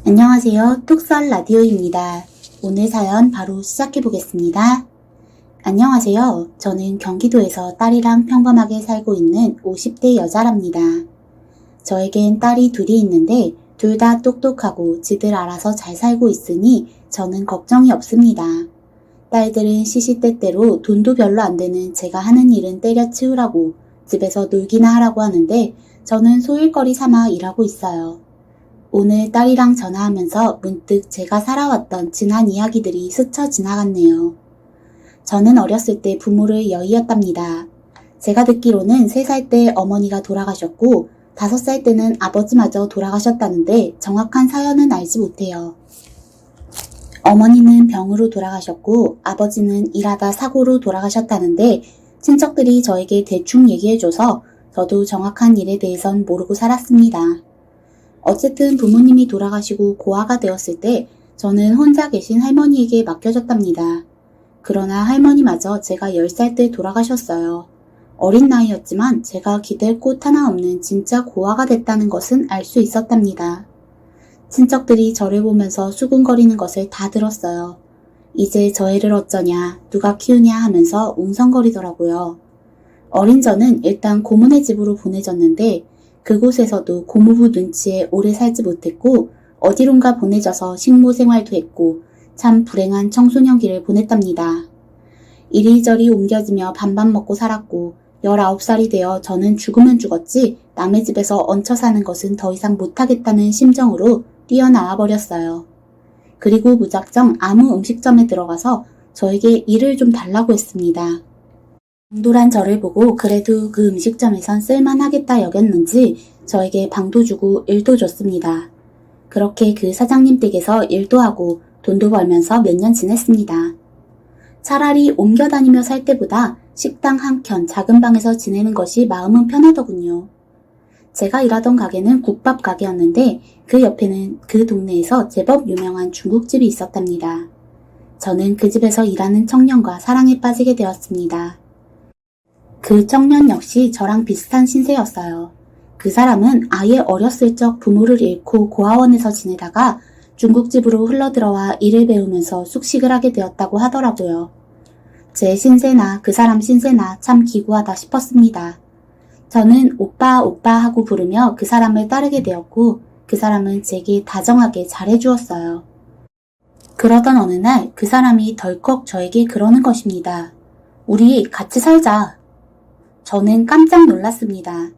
안녕하세요. 톡썰 라디오입니다. 오늘 사연 바로 시작해 보겠습니다. 안녕하세요. 저는 경기도에서 딸이랑 평범하게 살고 있는 50대 여자랍니다. 저에겐 딸이 둘이 있는데 둘 다 똑똑하고 지들 알아서 잘 살고 있으니 저는 걱정이 없습니다. 딸들은 시시때때로 돈도 별로 안 되는 제가 하는 일은 때려치우라고 집에서 놀기나 하라고 하는데 저는 소일거리 삼아 일하고 있어요. 오늘 딸이랑 전화하면서 문득 제가 살아왔던 지난 이야기들이 스쳐 지나갔네요. 저는 어렸을 때 부모를 여의었답니다. 제가 듣기로는 3살 때 어머니가 돌아가셨고 5살 때는 아버지마저 돌아가셨다는데 정확한 사연은 알지 못해요. 어머니는 병으로 돌아가셨고 아버지는 일하다 사고로 돌아가셨다는데 친척들이 저에게 대충 얘기해줘서 저도 정확한 일에 대해선 모르고 살았습니다. 어쨌든 부모님이 돌아가시고 고아가 되었을 때 저는 혼자 계신 할머니에게 맡겨졌답니다. 그러나 할머니마저 제가 10살 때 돌아가셨어요. 어린 나이였지만 제가 기댈 곳 하나 없는 진짜 고아가 됐다는 것은 알 수 있었답니다. 친척들이 저를 보면서 수군거리는 것을 다 들었어요. 이제 저 애를 어쩌냐, 누가 키우냐 하면서 웅성거리더라고요. 어린 저는 일단 고모네 집으로 보내졌는데 그곳에서도 고모부 눈치에 오래 살지 못했고 어디론가 보내져서 식모 생활도 했고 참 불행한 청소년기를 보냈답니다. 이리저리 옮겨지며 밥만 먹고 살았고 19살이 되어 저는 죽으면 죽었지 남의 집에서 얹혀 사는 것은 더 이상 못하겠다는 심정으로 뛰어나와 버렸어요. 그리고 무작정 아무 음식점에 들어가서 저에게 일을 좀 달라고 했습니다. 동돌한 저를 보고 그래도 그 음식점에선 쓸만하겠다 여겼는지 저에게 방도 주고 일도 줬습니다. 그렇게 그 사장님 댁에서 일도 하고 돈도 벌면서 몇 년 지냈습니다. 차라리 옮겨 다니며 살 때보다 식당 한 켠 작은 방에서 지내는 것이 마음은 편하더군요. 제가 일하던 가게는 국밥 가게였는데 그 옆에는 그 동네에서 제법 유명한 중국집이 있었답니다. 저는 그 집에서 일하는 청년과 사랑에 빠지게 되었습니다. 그 청년 역시 저랑 비슷한 신세였어요. 그 사람은 아예 어렸을 적 부모를 잃고 고아원에서 지내다가 중국집으로 흘러들어와 일을 배우면서 숙식을 하게 되었다고 하더라고요. 제 신세나 그 사람 신세나 참 기구하다 싶었습니다. 저는 오빠 오빠 하고 부르며 그 사람을 따르게 되었고 그 사람은 제게 다정하게 잘해주었어요. 그러던 어느 날 그 사람이 덜컥 저에게 그러는 것입니다. 우리 같이 살자. 저는 깜짝 놀랐습니다.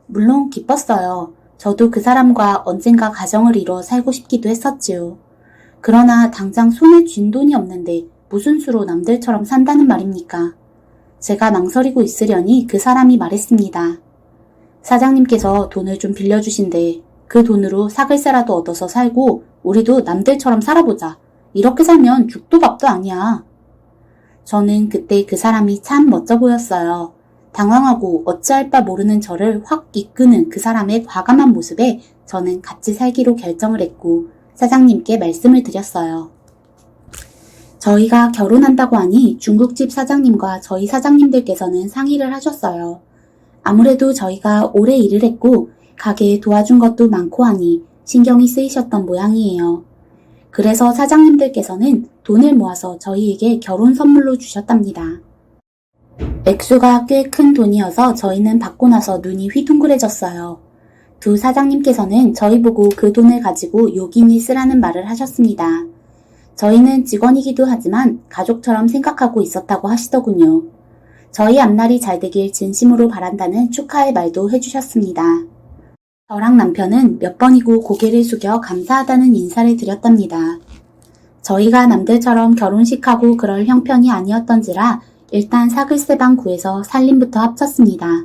물론 기뻤어요. 저도 그 사람과 언젠가 가정을 이뤄 살고 싶기도 했었지요. 그러나 당장 손에 쥔 돈이 없는데 무슨 수로 남들처럼 산다는 말입니까? 제가 망설이고 있으려니 그 사람이 말했습니다. 사장님께서 돈을 좀 빌려주신대. 그 돈으로 사글세라도 얻어서 살고 우리도 남들처럼 살아보자. 이렇게 살면 죽도 밥도 아니야. 저는 그때 그 사람이 참 멋져 보였어요. 당황하고 어찌할 바 모르는 저를 확 이끄는 그 사람의 과감한 모습에 저는 같이 살기로 결정을 했고 사장님께 말씀을 드렸어요. 저희가 결혼한다고 하니 중국집 사장님과 저희 사장님들께서는 상의를 하셨어요. 아무래도 저희가 오래 일을 했고 가게에 도와준 것도 많고 하니 신경이 쓰이셨던 모양이에요. 그래서 사장님들께서는 돈을 모아서 저희에게 결혼 선물로 주셨답니다. 액수가 꽤 큰 돈이어서 저희는 받고 나서 눈이 휘둥그레졌어요. 두 사장님께서는 저희 보고 그 돈을 가지고 요긴히 쓰라는 말을 하셨습니다. 저희는 직원이기도 하지만 가족처럼 생각하고 있었다고 하시더군요. 저희 앞날이 잘 되길 진심으로 바란다는 축하의 말도 해주셨습니다. 저랑 남편은 몇 번이고 고개를 숙여 감사하다는 인사를 드렸답니다. 저희가 남들처럼 결혼식하고 그럴 형편이 아니었던지라 일단 사글세방 구해서 살림부터 합쳤습니다.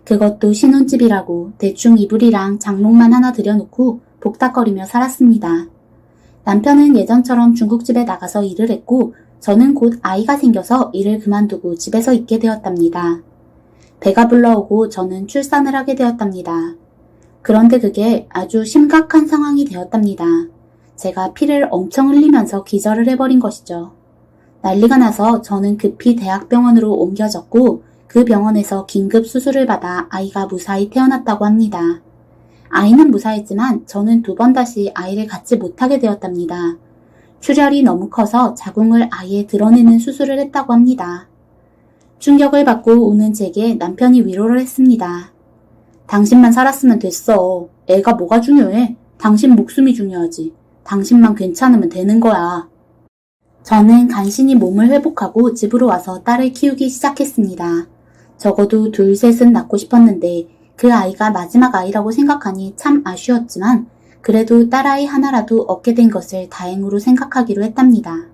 그것도 신혼집이라고 대충 이불이랑 장롱만 하나 들여놓고 복닥거리며 살았습니다. 남편은 예전처럼 중국집에 나가서 일을 했고 저는 곧 아이가 생겨서 일을 그만두고 집에서 있게 되었답니다. 배가 불러오고 저는 출산을 하게 되었답니다. 그런데 그게 아주 심각한 상황이 되었답니다. 제가 피를 엄청 흘리면서 기절을 해버린 것이죠. 난리가 나서 저는 급히 대학병원으로 옮겨졌고 그 병원에서 긴급 수술을 받아 아이가 무사히 태어났다고 합니다. 아이는 무사했지만 저는 2번 다시 아이를 갖지 못하게 되었답니다. 출혈이 너무 커서 자궁을 아예 드러내는 수술을 했다고 합니다. 충격을 받고 우는 제게 남편이 위로를 했습니다. 당신만 살았으면 됐어. 애가 뭐가 중요해? 당신 목숨이 중요하지. 당신만 괜찮으면 되는 거야. 저는 간신히 몸을 회복하고 집으로 와서 딸을 키우기 시작했습니다. 적어도 2, 3은 낳고 싶었는데 그 아이가 마지막 아이라고 생각하니 참 아쉬웠지만 그래도 딸아이 하나라도 얻게 된 것을 다행으로 생각하기로 했답니다.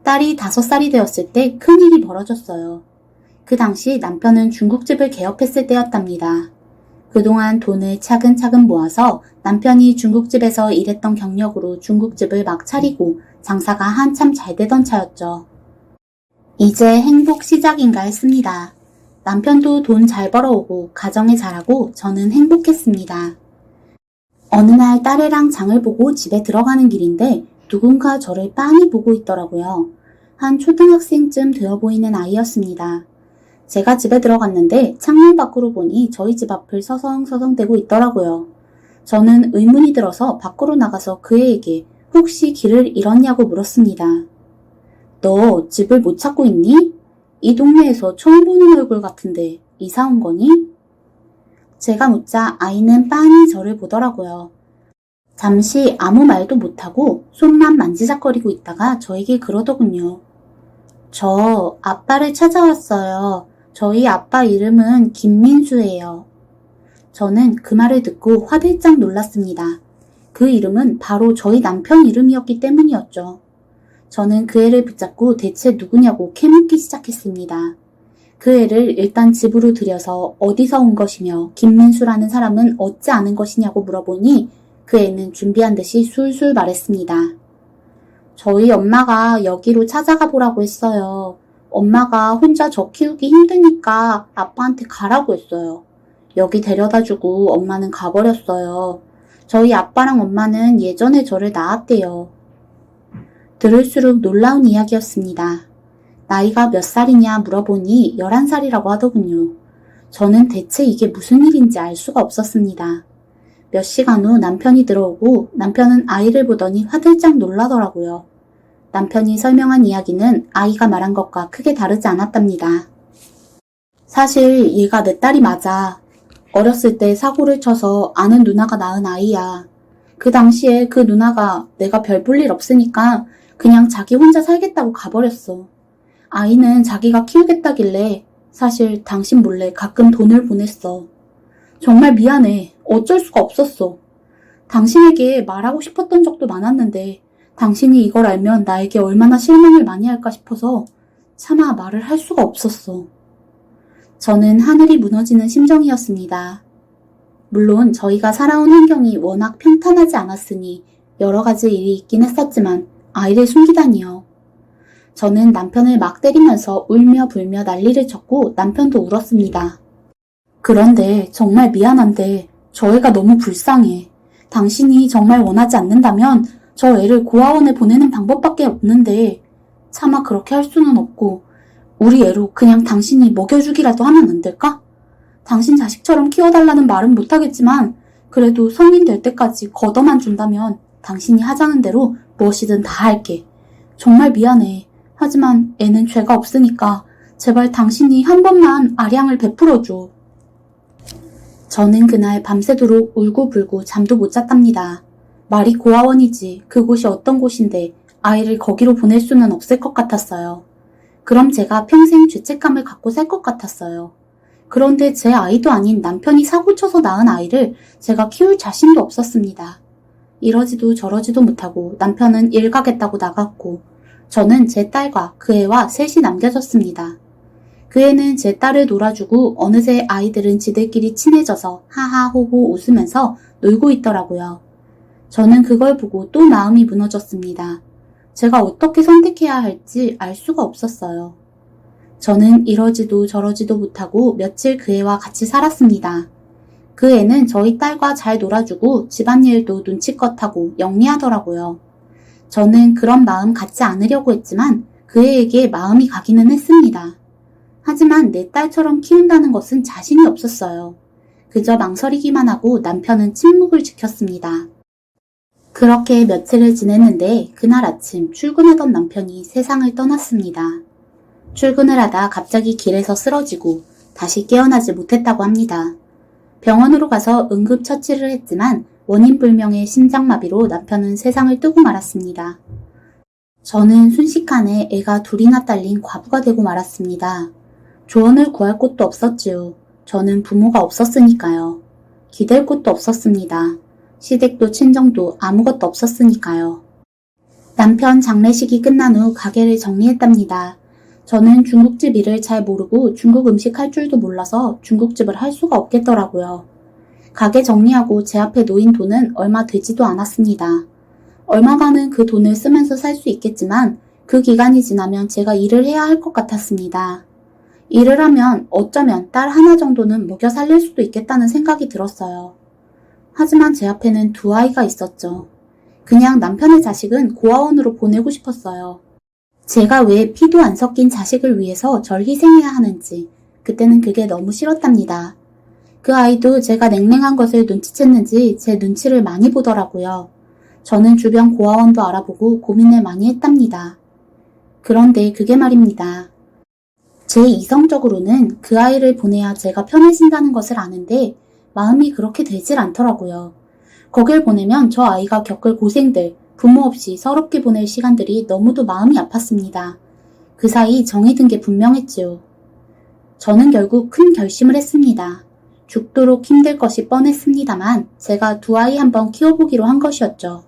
딸이 5살이 되었을 때 큰일이 벌어졌어요. 그 당시 남편은 중국집을 개업했을 때였답니다. 그동안 돈을 차근차근 모아서 남편이 중국집에서 일했던 경력으로 중국집을 막 차리고 장사가 한참 잘 되던 차였죠. 이제 행복 시작인가 했습니다. 남편도 돈 잘 벌어오고 가정에 잘하고 저는 행복했습니다. 어느 날 딸애랑 장을 보고 집에 들어가는 길인데 누군가 저를 빤히 보고 있더라고요. 한 초등학생쯤 되어 보이는 아이였습니다. 제가 집에 들어갔는데 창문 밖으로 보니 저희 집 앞을 서성서성대고 있더라고요. 저는 의문이 들어서 밖으로 나가서 그 애에게 혹시 길을 잃었냐고 물었습니다. 너 집을 못 찾고 있니? 이 동네에서 처음 보는 얼굴 같은데 이사 온 거니? 제가 묻자 아이는 빤히 저를 보더라고요. 잠시 아무 말도 못하고 손만 만지작거리고 있다가 저에게 그러더군요. 저 아빠를 찾아왔어요. 저희 아빠 이름은 김민수예요. 저는 그 말을 듣고 화들짝 놀랐습니다. 그 이름은 바로 저희 남편 이름이었기 때문이었죠. 저는 그 애를 붙잡고 대체 누구냐고 캐묻기 시작했습니다. 그 애를 일단 집으로 들여서 어디서 온 것이며 김민수라는 사람은 어찌 아는 것이냐고 물어보니 그 애는 준비한 듯이 술술 말했습니다. 저희 엄마가 여기로 찾아가 보라고 했어요. 엄마가 혼자 저 키우기 힘드니까 아빠한테 가라고 했어요. 여기 데려다주고 엄마는 가버렸어요. 저희 아빠랑 엄마는 예전에 저를 낳았대요. 들을수록 놀라운 이야기였습니다. 나이가 몇 살이냐 물어보니 11살이라고 하더군요. 저는 대체 이게 무슨 일인지 알 수가 없었습니다. 몇 시간 후 남편이 들어오고 남편은 아이를 보더니 화들짝 놀라더라고요. 남편이 설명한 이야기는 아이가 말한 것과 크게 다르지 않았답니다. 사실 얘가 내 딸이 맞아. 어렸을 때 사고를 쳐서 아는 누나가 낳은 아이야. 그 당시에 그 누나가 내가 별 볼 일 없으니까 그냥 자기 혼자 살겠다고 가버렸어. 아이는 자기가 키우겠다길래 사실 당신 몰래 가끔 돈을 보냈어. 정말 미안해. 어쩔 수가 없었어. 당신에게 말하고 싶었던 적도 많았는데 당신이 이걸 알면 나에게 얼마나 실망을 많이 할까 싶어서 차마 말을 할 수가 없었어. 저는 하늘이 무너지는 심정이었습니다. 물론 저희가 살아온 환경이 워낙 평탄하지 않았으니 여러 가지 일이 있긴 했었지만 아이를 숨기다니요. 저는 남편을 막 때리면서 울며 불며 난리를 쳤고 남편도 울었습니다. 그런데 정말 미안한데 저 애가 너무 불쌍해. 당신이 정말 원하지 않는다면 저 애를 고아원에 보내는 방법밖에 없는데 차마 그렇게 할 수는 없고 우리 애로 그냥 당신이 먹여주기라도 하면 안 될까? 당신 자식처럼 키워달라는 말은 못하겠지만 그래도 성인 될 때까지 걷어만 준다면 당신이 하자는 대로 무엇이든 다 할게. 정말 미안해. 하지만 애는 죄가 없으니까 제발 당신이 한 번만 아량을 베풀어줘. 저는 그날 밤새도록 울고불고 잠도 못 잤답니다. 말이 고아원이지 그곳이 어떤 곳인데 아이를 거기로 보낼 수는 없을 것 같았어요. 그럼 제가 평생 죄책감을 갖고 살 것 같았어요. 그런데 제 아이도 아닌 남편이 사고쳐서 낳은 아이를 제가 키울 자신도 없었습니다. 이러지도 저러지도 못하고 남편은 일 가겠다고 나갔고 저는 제 딸과 그 애와 셋이 남겨졌습니다. 그 애는 제 딸을 놀아주고 어느새 아이들은 지들끼리 친해져서 하하호호 웃으면서 놀고 있더라고요. 저는 그걸 보고 또 마음이 무너졌습니다. 제가 어떻게 선택해야 할지 알 수가 없었어요. 저는 이러지도 저러지도 못하고 며칠 그 애와 같이 살았습니다. 그 애는 저희 딸과 잘 놀아주고 집안일도 눈치껏 하고 영리하더라고요. 저는 그런 마음 갖지 않으려고 했지만 그 애에게 마음이 가기는 했습니다. 하지만 내 딸처럼 키운다는 것은 자신이 없었어요. 그저 망설이기만 하고 남편은 침묵을 지켰습니다. 그렇게 며칠을 지냈는데 그날 아침 출근하던 남편이 세상을 떠났습니다. 출근을 하다 갑자기 길에서 쓰러지고 다시 깨어나지 못했다고 합니다. 병원으로 가서 응급처치를 했지만 원인 불명의 심장마비로 남편은 세상을 뜨고 말았습니다. 저는 순식간에 애가 둘이나 딸린 과부가 되고 말았습니다. 조언을 구할 곳도 없었지요. 저는 부모가 없었으니까요. 기댈 곳도 없었습니다. 시댁도 친정도 아무것도 없었으니까요. 남편 장례식이 끝난 후 가게를 정리했답니다. 저는 중국집 일을 잘 모르고 중국 음식 할 줄도 몰라서 중국집을 할 수가 없겠더라고요. 가게 정리하고 제 앞에 놓인 돈은 얼마 되지도 않았습니다. 얼마간은 그 돈을 쓰면서 살 수 있겠지만 그 기간이 지나면 제가 일을 해야 할 것 같았습니다. 일을 하면 어쩌면 딸 하나 정도는 먹여 살릴 수도 있겠다는 생각이 들었어요. 하지만 제 앞에는 두 아이가 있었죠. 그냥 남편의 자식은 고아원으로 보내고 싶었어요. 제가 왜 피도 안 섞인 자식을 위해서 절 희생해야 하는지 그때는 그게 너무 싫었답니다. 그 아이도 제가 냉랭한 것을 눈치챘는지 제 눈치를 많이 보더라고요. 저는 주변 고아원도 알아보고 고민을 많이 했답니다. 그런데 그게 말입니다. 제 이성적으로는 그 아이를 보내야 제가 편해진다는 것을 아는데 마음이 그렇게 되질 않더라고요. 거길 보내면 저 아이가 겪을 고생들, 부모 없이 서럽게 보낼 시간들이 너무도 마음이 아팠습니다. 그 사이 정이 든 게 분명했지요. 저는 결국 큰 결심을 했습니다. 죽도록 힘들 것이 뻔했습니다만 제가 두 아이 한번 키워보기로 한 것이었죠.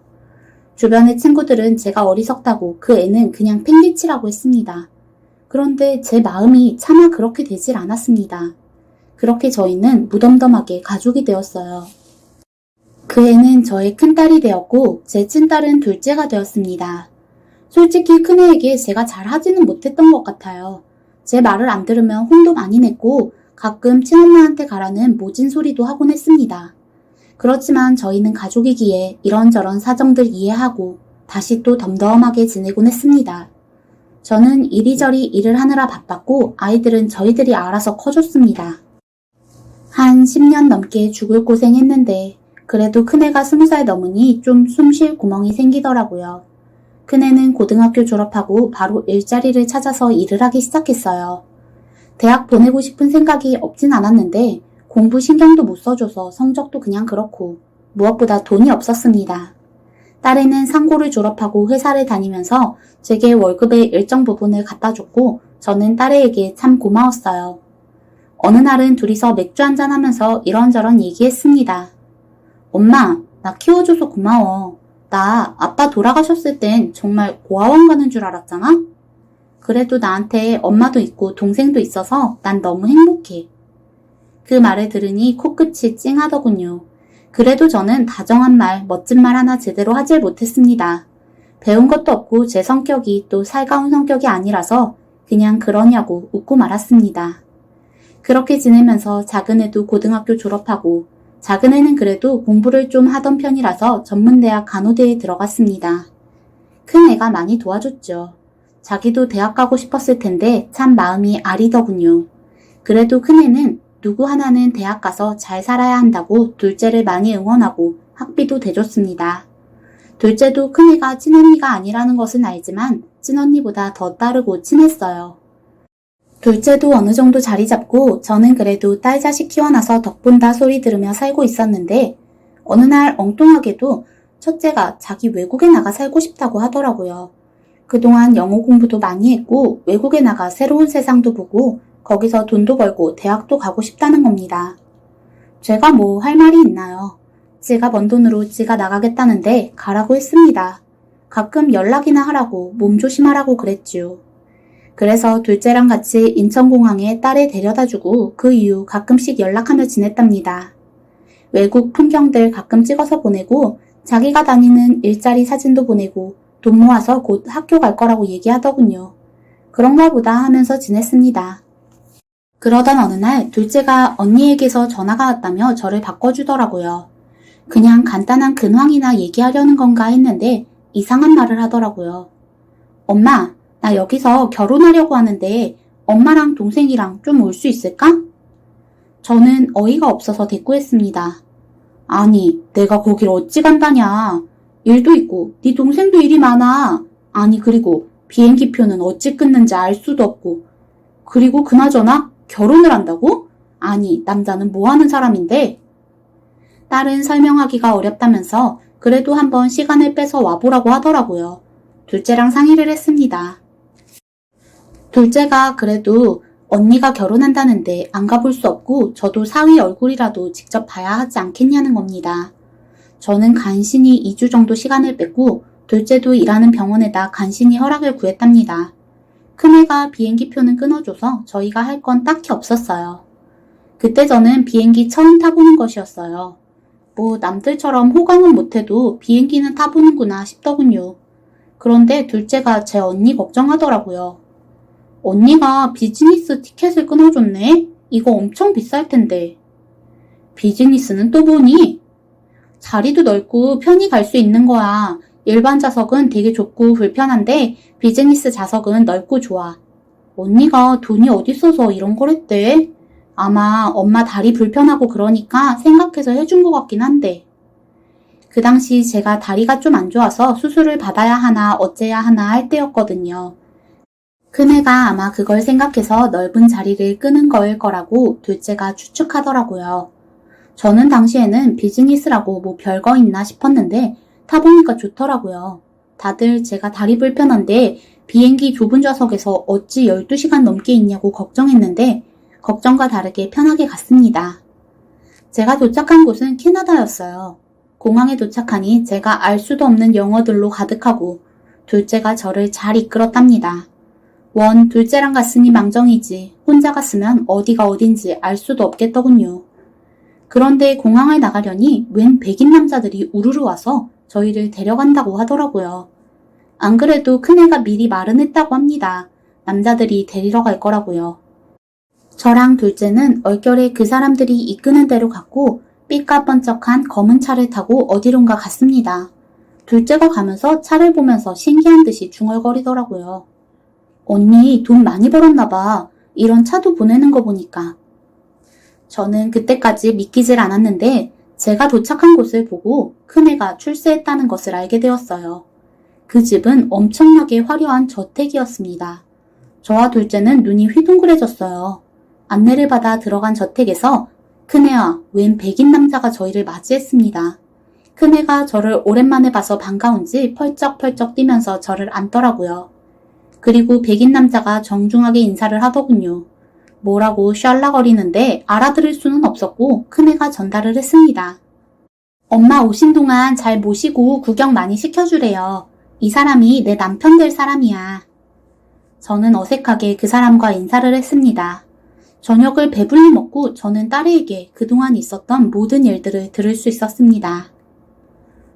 주변의 친구들은 제가 어리석다고 그 애는 그냥 팽개치라고 했습니다. 그런데 제 마음이 차마 그렇게 되질 않았습니다. 그렇게 저희는 무덤덤하게 가족이 되었어요. 그 애는 저의 큰딸이 되었고 제 친딸은 둘째가 되었습니다. 솔직히 큰애에게 제가 잘 하지는 못했던 것 같아요. 제 말을 안 들으면 혼도 많이 냈고 가끔 친엄마한테 가라는 모진 소리도 하곤 했습니다. 그렇지만 저희는 가족이기에 이런저런 사정들 이해하고 다시 또 덤덤하게 지내곤 했습니다. 저는 이리저리 일을 하느라 바빴고 아이들은 저희들이 알아서 커줬습니다. 한 10년 넘게 죽을 고생했는데 그래도 큰애가 20살 넘으니 좀 숨 쉴 구멍이 생기더라고요. 큰애는 고등학교 졸업하고 바로 일자리를 찾아서 일을 하기 시작했어요. 대학 보내고 싶은 생각이 없진 않았는데 공부 신경도 못 써줘서 성적도 그냥 그렇고 무엇보다 돈이 없었습니다. 딸애는 상고를 졸업하고 회사를 다니면서 제게 월급의 일정 부분을 갖다 줬고 저는 딸애에게 참 고마웠어요. 어느 날은 둘이서 맥주 한잔 하면서 이런저런 얘기했습니다. 엄마, 나 키워줘서 고마워. 나 아빠 돌아가셨을 땐 정말 고아원 가는 줄 알았잖아? 그래도 나한테 엄마도 있고 동생도 있어서 난 너무 행복해. 그 말을 들으니 코끝이 찡하더군요. 그래도 저는 다정한 말, 멋진 말 하나 제대로 하질 못했습니다. 배운 것도 없고 제 성격이 또 살가운 성격이 아니라서 그냥 그러냐고 웃고 말았습니다. 그렇게 지내면서 작은애도 고등학교 졸업하고 작은애는 그래도 공부를 좀 하던 편이라서 전문대학 간호대에 들어갔습니다. 큰애가 많이 도와줬죠. 자기도 대학 가고 싶었을 텐데 참 마음이 아리더군요. 그래도 큰애는 누구 하나는 대학 가서 잘 살아야 한다고 둘째를 많이 응원하고 학비도 대줬습니다. 둘째도 큰애가 친언니가 아니라는 것은 알지만 친언니보다 더 따르고 친했어요. 둘째도 어느 정도 자리 잡고 저는 그래도 딸 자식 키워놔서 덕분다 소리 들으며 살고 있었는데 어느 날 엉뚱하게도 첫째가 자기 외국에 나가 살고 싶다고 하더라고요. 그동안 영어 공부도 많이 했고 외국에 나가 새로운 세상도 보고 거기서 돈도 벌고 대학도 가고 싶다는 겁니다. 제가 뭐 할 말이 있나요? 지가 번 돈으로 지가 나가겠다는데 가라고 했습니다. 가끔 연락이나 하라고 몸 조심하라고 그랬지요. 그래서 둘째랑 같이 인천공항에 딸을 데려다주고 그 이후 가끔씩 연락하며 지냈답니다. 외국 풍경들 가끔 찍어서 보내고 자기가 다니는 일자리 사진도 보내고 돈 모아서 곧 학교 갈 거라고 얘기하더군요. 그런가 보다 하면서 지냈습니다. 그러던 어느 날 둘째가 언니에게서 전화가 왔다며 저를 바꿔주더라고요. 그냥 간단한 근황이나 얘기하려는 건가 했는데 이상한 말을 하더라고요. 엄마, 나 여기서 결혼하려고 하는데 엄마랑 동생이랑 좀 올 수 있을까? 저는 어이가 없어서 대꾸했습니다. 아니, 내가 거길 어찌 간다냐. 일도 있고 네 동생도 일이 많아. 아니 그리고 비행기표는 어찌 끊는지 알 수도 없고. 그리고 그나저나 결혼을 한다고? 아니, 남자는 뭐 하는 사람인데? 딸은 설명하기가 어렵다면서 그래도 한번 시간을 빼서 와보라고 하더라고요. 둘째랑 상의를 했습니다. 둘째가 그래도 언니가 결혼한다는데 안 가볼 수 없고 저도 사위 얼굴이라도 직접 봐야 하지 않겠냐는 겁니다. 저는 간신히 2주 정도 시간을 뺐고 둘째도 일하는 병원에다 간신히 허락을 구했답니다. 큰애가 비행기표는 끊어줘서 저희가 할 건 딱히 없었어요. 그때 저는 비행기 처음 타보는 것이었어요. 뭐 남들처럼 호강은 못해도 비행기는 타보는구나 싶더군요. 그런데 둘째가 제 언니 걱정하더라고요. 언니가 비즈니스 티켓을 끊어줬네? 이거 엄청 비쌀 텐데. 비즈니스는 또 뭐니? 자리도 넓고 편히 갈 수 있는 거야. 일반 좌석은 되게 좁고 불편한데 비즈니스 좌석은 넓고 좋아. 언니가 돈이 어딨어서 이런 걸 했대? 아마 엄마 다리 불편하고 그러니까 생각해서 해준 것 같긴 한데. 그 당시 제가 다리가 좀 안 좋아서 수술을 받아야 하나 어째야 하나 할 때였거든요. 큰애가 아마 그걸 생각해서 넓은 자리를 끄는 거일 거라고 둘째가 추측하더라고요. 저는 당시에는 비즈니스라고 뭐 별거 있나 싶었는데 타보니까 좋더라고요. 다들 제가 다리 불편한데 비행기 좁은 좌석에서 어찌 12시간 넘게 있냐고 걱정했는데 걱정과 다르게 편하게 갔습니다. 제가 도착한 곳은 캐나다였어요. 공항에 도착하니 제가 알 수도 없는 영어들로 가득하고 둘째가 저를 잘 이끌었답니다. 원 둘째랑 갔으니 망정이지 혼자 갔으면 어디가 어딘지 알 수도 없겠더군요. 그런데 공항을 나가려니 웬 백인 남자들이 우르르 와서 저희를 데려간다고 하더라고요. 안 그래도 큰애가 미리 말은 했다고 합니다. 남자들이 데리러 갈 거라고요. 저랑 둘째는 얼결에 그 사람들이 이끄는 대로 갔고 삐까번쩍한 검은 차를 타고 어디론가 갔습니다. 둘째가 가면서 차를 보면서 신기한 듯이 중얼거리더라고요. 언니 돈 많이 벌었나 봐. 이런 차도 보내는 거 보니까. 저는 그때까지 믿기질 않았는데 제가 도착한 곳을 보고 큰애가 출세했다는 것을 알게 되었어요. 그 집은 엄청나게 화려한 저택이었습니다. 저와 둘째는 눈이 휘둥그레졌어요. 안내를 받아 들어간 저택에서 큰애와 웬 백인 남자가 저희를 맞이했습니다. 큰애가 저를 오랜만에 봐서 반가운지 펄쩍펄쩍 뛰면서 저를 안더라고요. 그리고 백인 남자가 정중하게 인사를 하더군요. 뭐라고 샬라거리는데 알아들을 수는 없었고 큰애가 전달을 했습니다. 엄마 오신 동안 잘 모시고 구경 많이 시켜주래요. 이 사람이 내 남편 될 사람이야. 저는 어색하게 그 사람과 인사를 했습니다. 저녁을 배불리 먹고 저는 딸에게 그동안 있었던 모든 일들을 들을 수 있었습니다.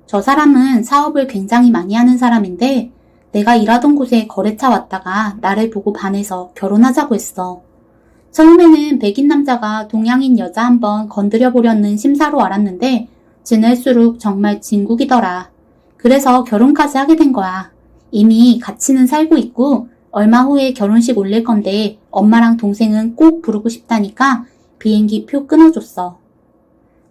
저 사람은 사업을 굉장히 많이 하는 사람인데 내가 일하던 곳에 거래처 왔다가 나를 보고 반해서 결혼하자고 했어. 처음에는 백인 남자가 동양인 여자 한번 건드려 보려는 심사로 알았는데 지낼수록 정말 진국이더라. 그래서 결혼까지 하게 된 거야. 이미 같이는 살고 있고 얼마 후에 결혼식 올릴 건데 엄마랑 동생은 꼭 부르고 싶다니까 비행기 표 끊어줬어.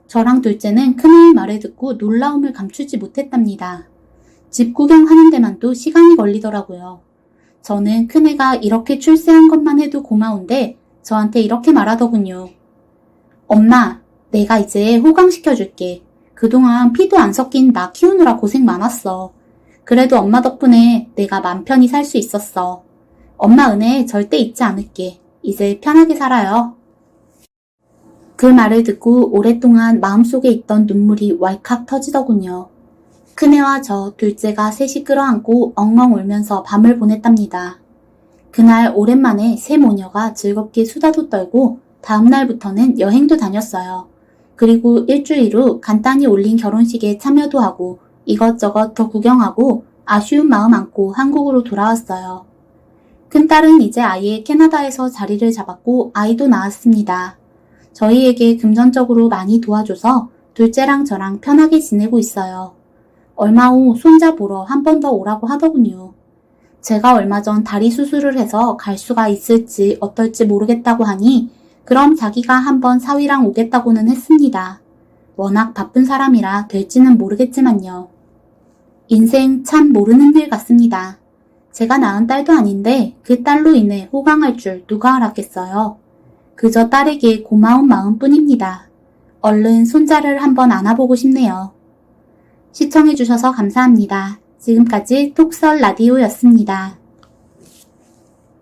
저랑 둘째는 큰애의 말을 듣고 놀라움을 감추지 못했답니다. 집 구경하는 데만도 시간이 걸리더라고요. 저는 큰애가 이렇게 출세한 것만 해도 고마운데 저한테 이렇게 말하더군요. 엄마, 내가 이제 호강시켜줄게. 그동안 피도 안 섞인 나 키우느라 고생 많았어. 그래도 엄마 덕분에 내가 맘 편히 살 수 있었어. 엄마 은혜 절대 잊지 않을게. 이제 편하게 살아요. 그 말을 듣고 오랫동안 마음속에 있던 눈물이 왈칵 터지더군요. 큰애와 저 둘째가 셋이 끌어안고 엉엉 울면서 밤을 보냈답니다. 그날 오랜만에 세 모녀가 즐겁게 수다도 떨고 다음날부터는 여행도 다녔어요. 그리고 일주일 후 간단히 올린 결혼식에 참여도 하고 이것저것 더 구경하고 아쉬운 마음 안고 한국으로 돌아왔어요. 큰딸은 이제 아예 캐나다에서 자리를 잡았고 아이도 낳았습니다. 저희에게 금전적으로 많이 도와줘서 둘째랑 저랑 편하게 지내고 있어요. 얼마 후 손자 보러 한 번 더 오라고 하더군요. 제가 얼마 전 다리 수술을 해서 갈 수가 있을지 어떨지 모르겠다고 하니 그럼 자기가 한번 사위랑 오겠다고는 했습니다. 워낙 바쁜 사람이라 될지는 모르겠지만요. 인생 참 모르는 일 같습니다. 제가 낳은 딸도 아닌데 그 딸로 인해 호강할 줄 누가 알았겠어요. 그저 딸에게 고마운 마음뿐입니다. 얼른 손자를 한번 안아보고 싶네요. 시청해주셔서 감사합니다. 지금까지 톡설 라디오였습니다.